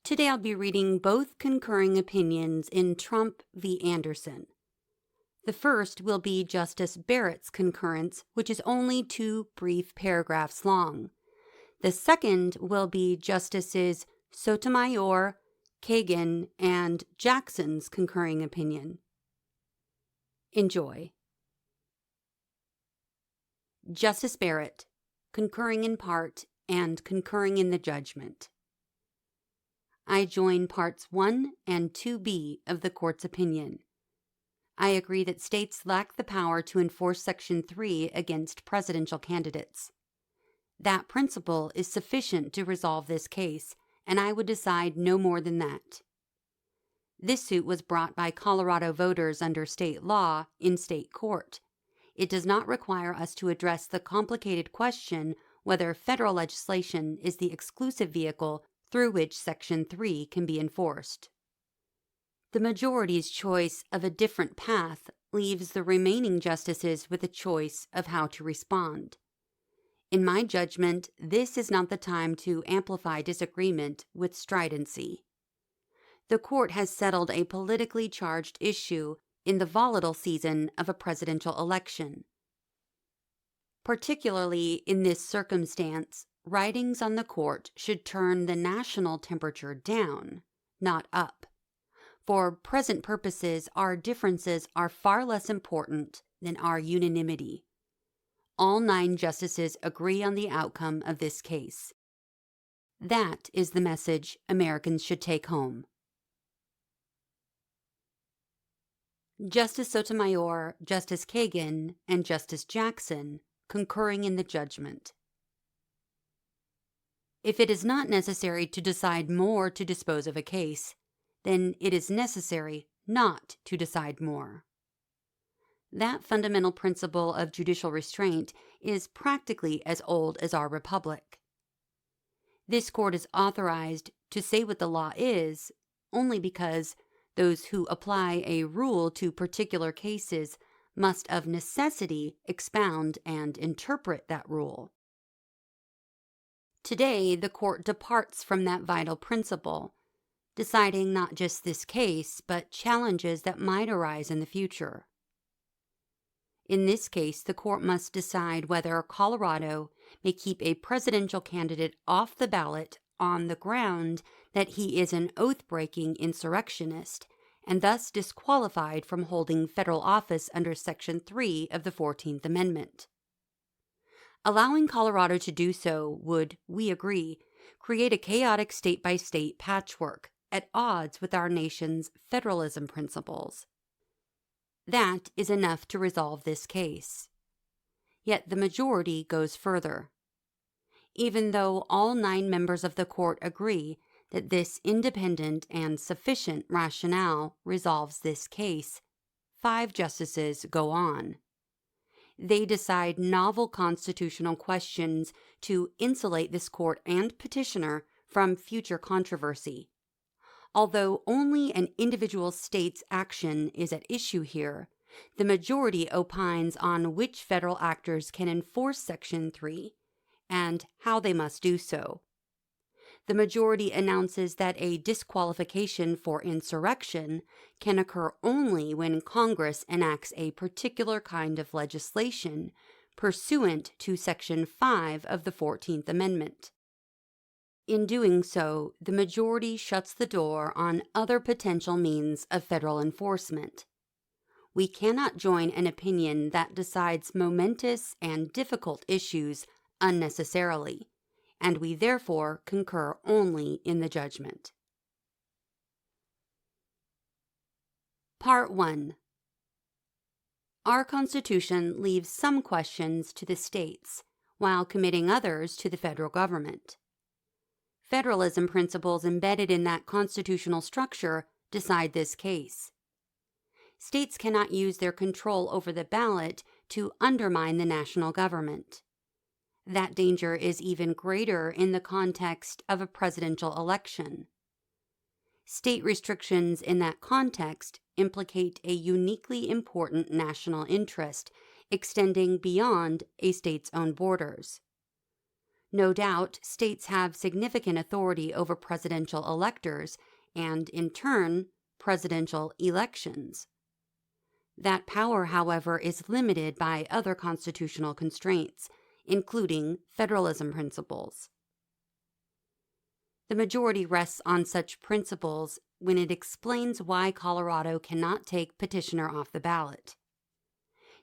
Today I'll be reading both concurring opinions in Trump v. Anderson. The first will be Justice Barrett's concurrence, which is only 2 brief paragraphs long. The second will be Justices Sotomayor, Kagan, and Jackson's concurring opinion. Enjoy. Justice Barrett, concurring in part and concurring in the judgment. I join parts 1 and 2B of the court's opinion. I agree that states lack the power to enforce Section 3 against presidential candidates. That principle is sufficient to resolve this case, and I would decide no more than that. This suit was brought by Colorado voters under state law in state court. It does not require us to address the complicated question whether federal legislation is the exclusive vehicle through which Section 3 can be enforced. The majority's choice of a different path leaves the remaining justices with a choice of how to respond. In my judgment, this is not the time to amplify disagreement with stridency. The court has settled a politically charged issue in the volatile season of a presidential election. Particularly in this circumstance, writings on the court should turn the national temperature down, not up. For present purposes, our differences are far less important than our unanimity. All 9 justices agree on the outcome of this case. That is the message Americans should take home. Justice Sotomayor, Justice Kagan, and Justice Jackson concurring in the judgment. If it is not necessary to decide more to dispose of a case, then it is necessary not to decide more. That fundamental principle of judicial restraint is practically as old as our republic. This court is authorized to say what the law is only because those who apply a rule to particular cases must of necessity expound and interpret that rule. Today, the court departs from that vital principle, deciding not just this case, but challenges that might arise in the future. In this case, the court must decide whether Colorado may keep a presidential candidate off the ballot on the ground that he is an oath-breaking insurrectionist and thus disqualified from holding federal office under Section 3 of the 14th Amendment. Allowing Colorado to do so would, we agree, create a chaotic state-by-state patchwork at odds with our nation's federalism principles. That is enough to resolve this case. Yet the majority goes further. Even though all 9 members of the court agree that this independent and sufficient rationale resolves this case, 5 justices go on. They decide novel constitutional questions to insulate this court and petitioner from future controversy. Although only an individual state's action is at issue here, the majority opines on which federal actors can enforce Section 3 and how they must do so. The majority announces that a disqualification for insurrection can occur only when Congress enacts a particular kind of legislation pursuant to Section 5 of the 14th Amendment. In doing so, the majority shuts the door on other potential means of federal enforcement. We cannot join an opinion that decides momentous and difficult issues unnecessarily, and we therefore concur only in the judgment. Part 1. Our Constitution leaves some questions to the states, while committing others to the federal government. Federalism principles embedded in that constitutional structure decide this case. States cannot use their control over the ballot to undermine the national government. That danger is even greater in the context of a presidential election. State restrictions in that context implicate a uniquely important national interest extending beyond a state's own borders. No doubt, states have significant authority over presidential electors and, in turn, presidential elections. That power, however, is limited by other constitutional constraints, including federalism principles. The majority rests on such principles when it explains why Colorado cannot take petitioner off the ballot.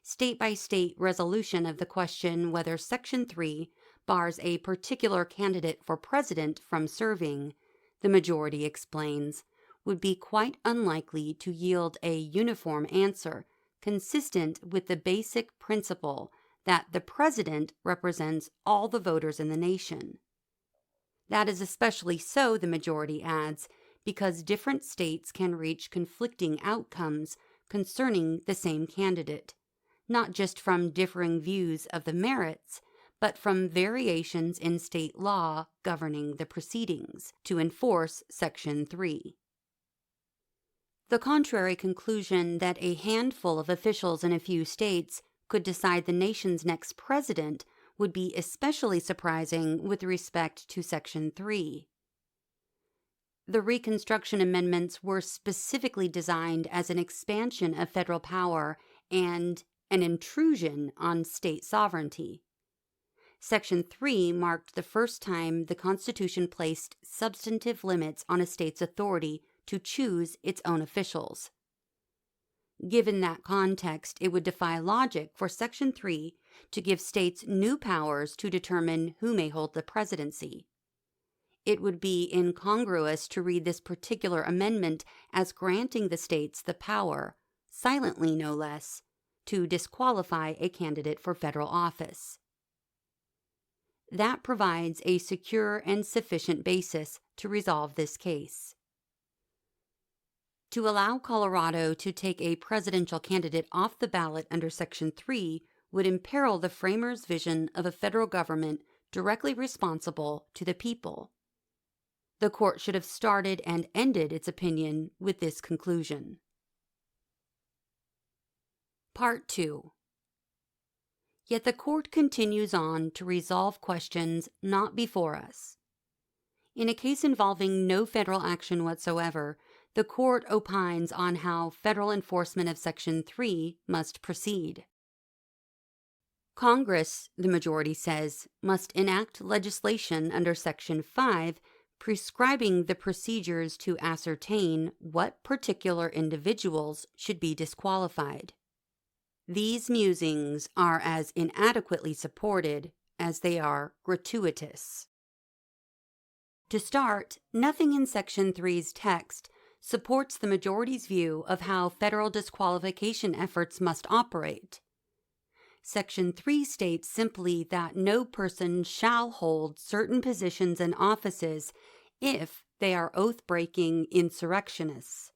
State-by-state resolution of the question whether Section 3 bars a particular candidate for president from serving, the majority explains, would be quite unlikely to yield a uniform answer consistent with the basic principle that the president represents all the voters in the nation. That is especially so, the majority adds, because different states can reach conflicting outcomes concerning the same candidate, not just from differing views of the merits, but from variations in state law governing the proceedings to enforce Section 3. The contrary conclusion that a handful of officials in a few states could decide the nation's next president would be especially surprising with respect to Section 3. The Reconstruction Amendments were specifically designed as an expansion of federal power and an intrusion on state sovereignty. Section 3 marked the first time the Constitution placed substantive limits on a state's authority to choose its own officials. Given that context, it would defy logic for Section 3 to give states new powers to determine who may hold the presidency. It would be incongruous to read this particular amendment as granting the states the power, silently no less, to disqualify a candidate for federal office. That provides a secure and sufficient basis to resolve this case. To allow Colorado to take a presidential candidate off the ballot under Section 3 would imperil the framers' vision of a federal government directly responsible to the people. The court should have started and ended its opinion with this conclusion. Part 2. Yet the court continues on to resolve questions not before us. In a case involving no federal action whatsoever, the court opines on how federal enforcement of Section 3 must proceed. Congress, the majority says, must enact legislation under Section 5 prescribing the procedures to ascertain what particular individuals should be disqualified. These musings are as inadequately supported as they are gratuitous. To start, nothing in Section 3's text supports the majority's view of how federal disqualification efforts must operate. Section 3 states simply that no person shall hold certain positions and offices if they are oath-breaking insurrectionists.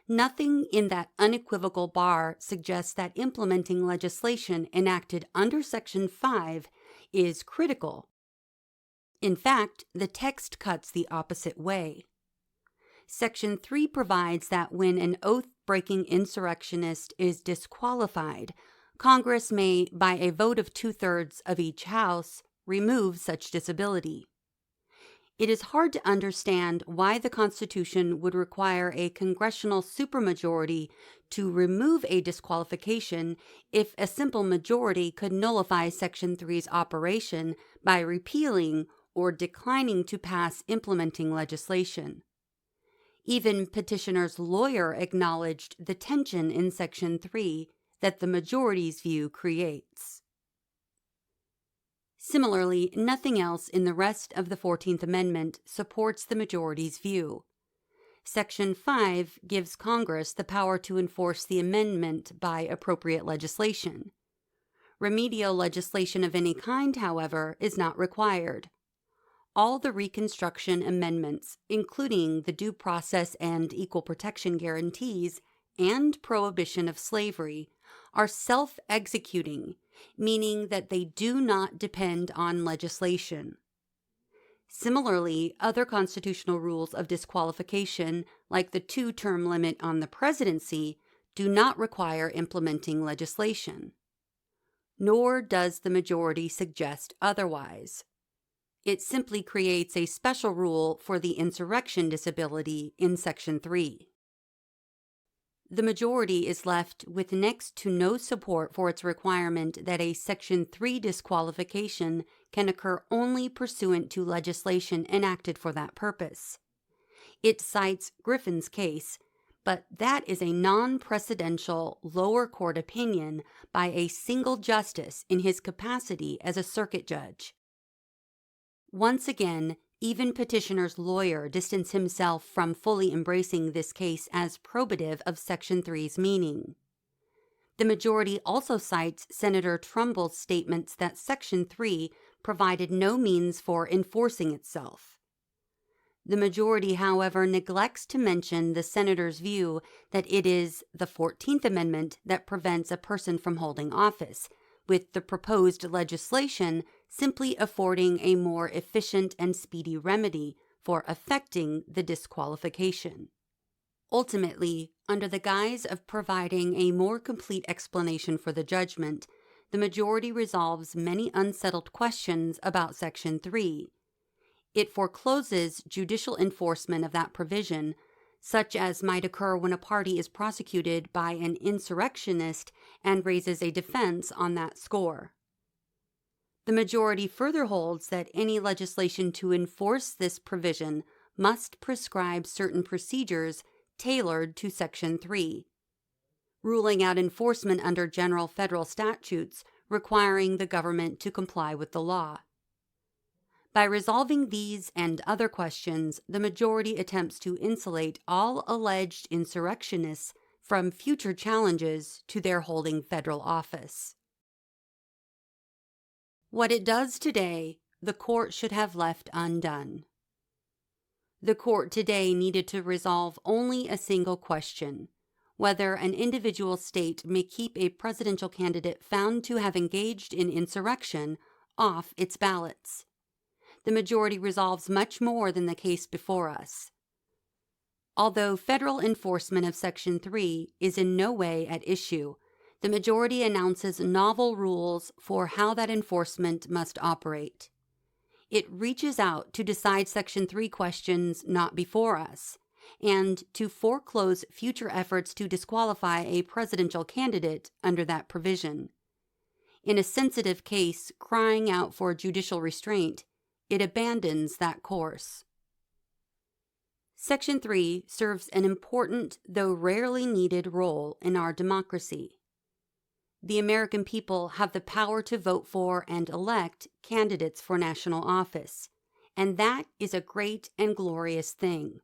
Nothing in that unequivocal bar suggests that implementing legislation enacted under Section 5 is critical. In fact, the text cuts the opposite way. Section 3 provides that when an oath-breaking insurrectionist is disqualified, Congress may, by a vote of 2/3 of each house, remove such disability. It is hard to understand why the Constitution would require a congressional supermajority to remove a disqualification if a simple majority could nullify Section 3's operation by repealing or declining to pass implementing legislation. Even petitioner's lawyer acknowledged the tension in Section 3 that the majority's view creates. Similarly, nothing else in the rest of the 14th Amendment supports the majority's view. Section 5 gives Congress the power to enforce the amendment by appropriate legislation. Remedial legislation of any kind, however, is not required. All the Reconstruction Amendments, including the Due Process and Equal Protection Guarantees and prohibition of slavery, are self-executing, meaning that they do not depend on legislation. Similarly, other constitutional rules of disqualification, like the 2-term limit on the presidency, do not require implementing legislation. Nor does the majority suggest otherwise. It simply creates a special rule for the insurrection disability in Section 3. The majority is left with next to no support for its requirement that a Section 3 disqualification can occur only pursuant to legislation enacted for that purpose. It cites Griffin's case, but that is a non-precedential lower court opinion by a single justice in his capacity as a circuit judge. Once again, even petitioner's lawyer distanced himself from fully embracing this case as probative of Section 3's meaning. The majority also cites Senator Trumbull's statements that Section 3 provided no means for enforcing itself. The majority, however, neglects to mention the senator's view that it is the 14th Amendment that prevents a person from holding office, with the proposed legislation simply affording a more efficient and speedy remedy for effecting the disqualification. Ultimately, under the guise of providing a more complete explanation for the judgment, the majority resolves many unsettled questions about Section 3. It forecloses judicial enforcement of that provision, such as might occur when a party is prosecuted by an insurrectionist and raises a defense on that score. The majority further holds that any legislation to enforce this provision must prescribe certain procedures tailored to Section 3, ruling out enforcement under general federal statutes requiring the government to comply with the law. By resolving these and other questions, the majority attempts to insulate all alleged insurrectionists from future challenges to their holding federal office. What it does today, the court should have left undone. The court today needed to resolve only a single question: whether an individual state may keep a presidential candidate found to have engaged in insurrection off its ballots. The majority resolves much more than the case before us. Although federal enforcement of Section 3 is in no way at issue, the majority announces novel rules for how that enforcement must operate. It reaches out to decide Section 3 questions not before us, and to foreclose future efforts to disqualify a presidential candidate under that provision. In a sensitive case crying out for judicial restraint, it abandons that course. Section 3 serves an important, though rarely needed, role in our democracy. The American people have the power to vote for and elect candidates for national office, and that is a great and glorious thing.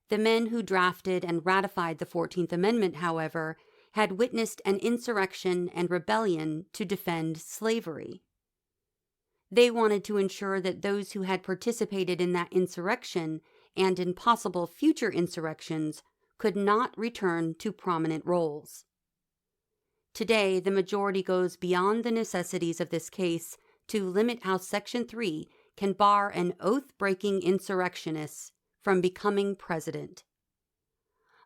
The men who drafted and ratified the 14th Amendment, however, had witnessed an insurrection and rebellion to defend slavery. They wanted to ensure that those who had participated in that insurrection and in possible future insurrections could not return to prominent roles. Today, the majority goes beyond the necessities of this case to limit how Section 3 can bar an oath-breaking insurrectionist from becoming president.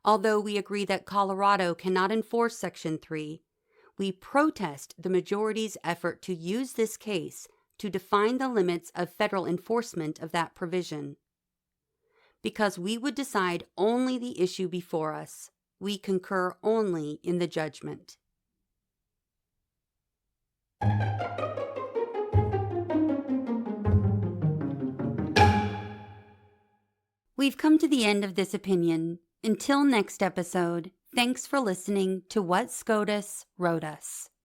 Although we agree that Colorado cannot enforce Section 3, we protest the majority's effort to use this case to define the limits of federal enforcement of that provision. Because we would decide only the issue before us, we concur only in the judgment. We've come to the end of this opinion. Until next episode, thanks for listening to What SCOTUS Wrote Us.